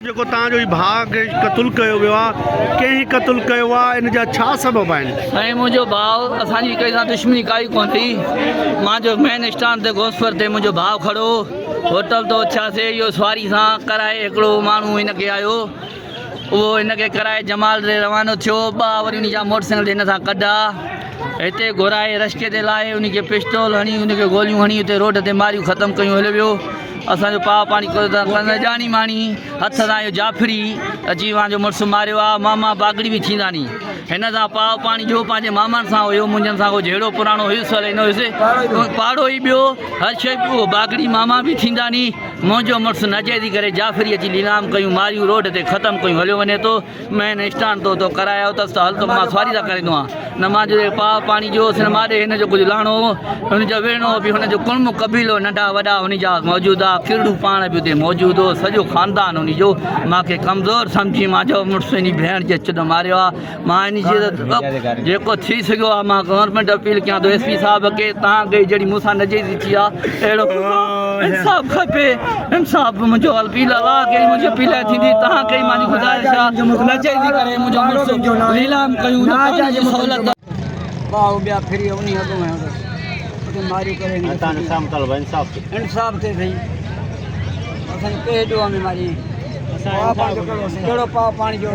जेको तव्हांजो ई भाउ खे क़तलु कयो वियो आहे कंहिं क़तलु कयो आहे इन जा छा सबब आहिनि? साईं मुंहिंजो भाउ असांजी कंहिं सां दुश्मनी काई कोन थी। मुंहिंजो मेन स्टैंड ते घोसपर ते मुंहिंजो भाउ खड़ो होटल तो अछासीं इहो सवारी सां कराए हिकिड़ो माण्हू हिनखे आयो उहो हिनखे कराए जमाल ते रवानो थियो। ॿ वरी उन जा मोटरसाइकिल हिन सां कढा हिते घुराए रस्ते ते लाहे उनखे पिस्टोल हणी उनखे गोलियूं हणी हुते रोड ते मारियूं ख़तमु कयूं। हलियो वियो असांजो पाव पाणी ॼाणी माणी हथ सां इहो जाफरी अची मुंहिंजो मुड़ुसु मारियो आहे। मामा बागड़ी बि थींदा नी हिन सां पाव पाणी जो पंहिंजे मामनि सां हुयो मुंहिंजनि सां को जहिड़ो पुराणो हुयुसि हले न हुयुसि पाड़ो ई ॿियो हर शइ पियो बागड़ी मामा बि थींदा नी। मुंहिंजो मुड़ुसु नजे थी करे जाफरी अची लीलाम कयूं मारियूं रोड ते ख़तमु कयूं। हलियो वञे थो मेन स्टैंड तो करायो अथसि त हल त मां सवारी था करे ॾिनो आहे न मुंहिंजो पाव पाणी जो सिन मारे हिन जो कुझु लाणो हुनजो वेणो बि हुनजो कुणम कबीलो नंढा वॾा हुनजा मौजूदु आहे किरड़ू पाण बि हुते मौजूदु हो सॼो ख़ानदान हुनजो। मूंखे कमज़ोर सम्झी मुंहिंजो मुड़ुसु इन भेण जे चिद मारियो आहे। मां इन जी जेको थी सघियो आहे मां गवर्नमेंट अपील कयां थो SP साहिब खे तव्हांखे जहिड़ी मूंसां नज़ेरी थी आहे अहिड़ो इंसाफ़ खपे। इंसाफ़ मुंहिंजो अपील आहे कहिड़ी मुंहिंजी अपील थींदी तव्हांखे ई मुंहिंजी गुज़ारिश आहे नज़ेरी करे मुंहिंजो मुड़ुसु लीलाम कयूं सहूलियत भाउ ॿिया फिरी उन अॻु मारियूं करे इंसाफ़ थिए सही असांखे कंहिं ॾोह में मारी कहिड़ो पाव पाणी जो